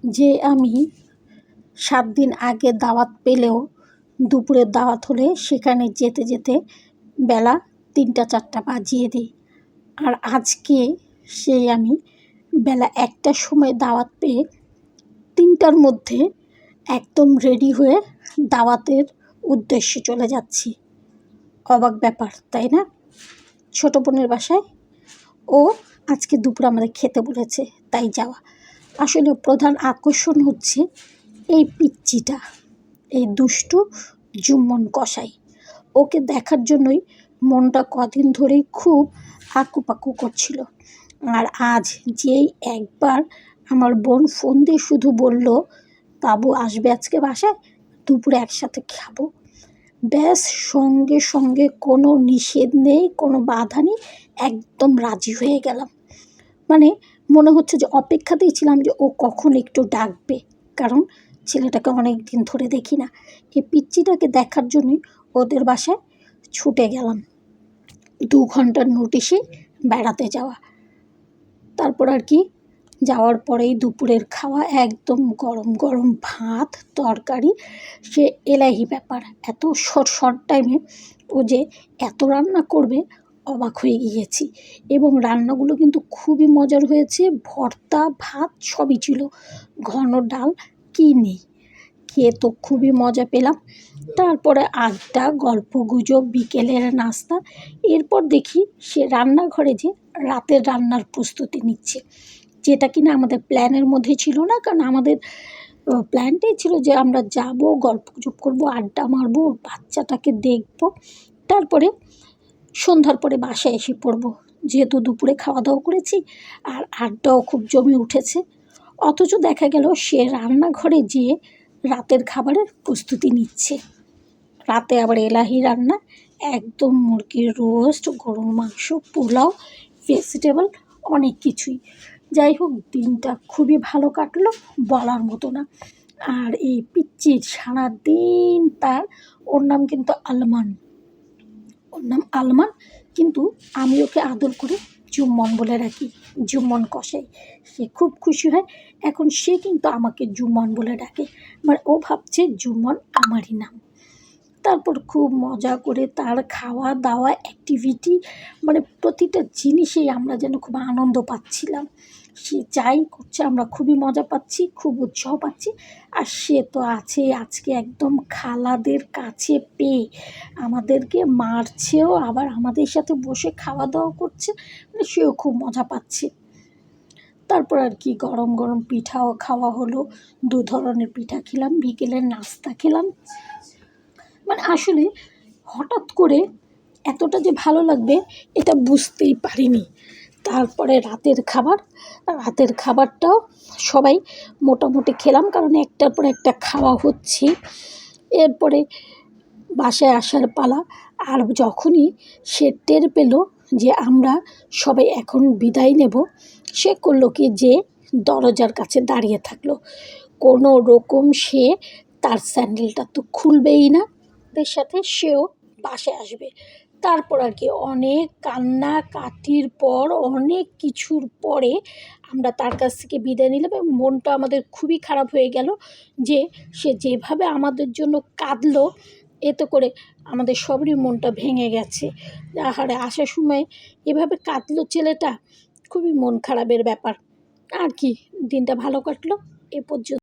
যে আমি 7 দিন আগে দাওয়াত পেলেও দুপুরের দাওয়াত হলে সেখানে যেতে যেতে বেলা 3টা 4টা বাজিয়ে দিই। আর আজকে সেই আমি বেলা 1টার সময় দাওয়াত পেয়ে 3টার মধ্যে একদম রেডি হয়ে দাওয়াতের উদ্দেশ্যে চলে যাচ্ছি। অবাক ব্যাপার, তাই না? ছোট বোনের বাসায় ও আজকে দুপুরে আমাদের খেতে বলেছে, তাই যাওয়া। আসলে প্রধান আকর্ষণ হচ্ছে এই পিচ্চিটা, এই দুষ্টু জুম্মন কসাই। ওকে দেখার জন্যই মনটা কদিন ধরেই খুব আকুপাকু করছিল। আর আজ যেই একবার আমার বোন ফোন দিয়ে শুধু বলল, বাবু আসবে আজকে বাসায়, দুপুরে একসাথে খাবো, ব্যাস সঙ্গে সঙ্গে কোনো নিষেধ নেই, কোনো বাধা নেই, একদম রাজি হয়ে গেলাম। মানে মনে হচ্ছে যে অপেক্ষাতেই ছিলাম যে ও কখন একটু ডাকবে, কারণ ছেলেটাকে অনেক দিন ধরে দেখি না। এই পিচ্চিটাকে দেখার জন্যই ওদের বাসায় ছুটে গেলাম। 2 ঘন্টার নোটিশে বেড়াতে যাওয়া। তারপর আর কি, যাওয়ার পরেই দুপুরের খাওয়া একদম গরম গরম ভাত তরকারি, সে এলাহি ব্যাপার। এত শর্ট টাইমে ও যে এত রান্না করবে অবাক হয়ে গিয়েছি। এবং রান্নাগুলো কিন্তু খুবই মজার হয়েছে। ভর্তা ভাত সবই ছিল, ঘন ডাল কী নেই। খেয়ে তো খুবই মজা পেলাম। তারপরে আড্ডা গল্প গুজব, বিকেলের নাস্তা। এরপর দেখি সে রান্নাঘরে যে রাতের রান্নার প্রস্তুতি নিচ্ছে, যেটা কিনা আমাদের প্ল্যানের মধ্যে ছিল না। কারণ আমাদের প্ল্যানটাই ছিল যে আমরা যাব, গল্প গুজব করবো, আড্ডা মারবো, বাচ্চাটাকে দেখব, তারপরে সন্ধ্যার পরে বাসায় এসে পড়বো। যেহেতু দুপুরে খাওয়া দাওয়া করেছি আর আড্ডাও খুব জমে উঠেছে। অথচ দেখা গেল সে রান্নাঘরে যেয়ে রাতের খাবারের প্রস্তুতি নিচ্ছে। রাতে আবার এলাহি রান্না, একদম মুরগির রোস্ট, গরুর মাংস, পোলাও, ভেজিটেবল, অনেক কিছুই। যাই হোক, দিনটা খুবই ভালো কাটলো, বলার মতো না। আর এই পিচ্চির সারাদিন ওর নাম কিন্তু আলমান, ওর নাম আলমান, কিন্তু আমি ওকে আদর করে জুম্মন বলে রাখি, জুম্মন কসাই। সে খুব খুশি হয়। এখন সে কিন্তু আমাকে জুম্মন বলে ডাকে, মানে ও ভাবছে জুম্মন আমারই নাম। তারপর খুব মজা করে তার খাওয়া দাওয়া অ্যাক্টিভিটি, মানে প্রতিটা জিনিসেই আমরা যেন খুব আনন্দ পাচ্ছিলাম। সে যাই করছে আমরা খুবই মজা পাচ্ছি, খুব উৎসাহ পাচ্ছি। আর সে তো আছে আজকে একদম খালাদের কাছে পেয়ে আমাদেরকে মারছেও, আবার আমাদের সাথে বসে খাওয়া দাওয়া করছে, মানে সেও খুব মজা পাচ্ছে। তারপর আর কি, গরম গরম পিঠাও খাওয়া হলো, 2 ধরনের পিঠা খেলাম, বিকেলের নাস্তা খেলাম। মানে আসলে হঠাৎ করে এতটা যে ভালো লাগবে এটা বুঝতেই পারিনি। তারপরে রাতের খাবারটাও সবাই মোটামুটি খেলাম, কারণ একটার পর একটা খাওয়া হচ্ছে। এরপরে বাসায় আসার পালা। আর যখনই সে টের পেল যে আমরা সবাই এখন বিদায় নেব, সে করলো কি, যে দরজার কাছে দাঁড়িয়ে থাকলো। কোনো রকম সে তার স্যান্ডেলটা তো খুলবেই না, ওদের সাথে সেও বাসায় আসবে। তারপর আর কি অনেক কান্নাকাটির পর, অনেক কিছুর পরে আমরা তার কাছ থেকে বিদায় নিলাম। এবং মনটা আমাদের খুবই খারাপ হয়ে গেল যে সে যেভাবে আমাদের জন্য কাঁদলো, এতে করে আমাদের সবারই মনটা ভেঙে গেছে। আহারে, আসার সময় এভাবে কাঁদলো ছেলেটা, খুবই মন খারাপের ব্যাপার। আর কি, দিনটা ভালো কাটলো এ পর্যন্ত।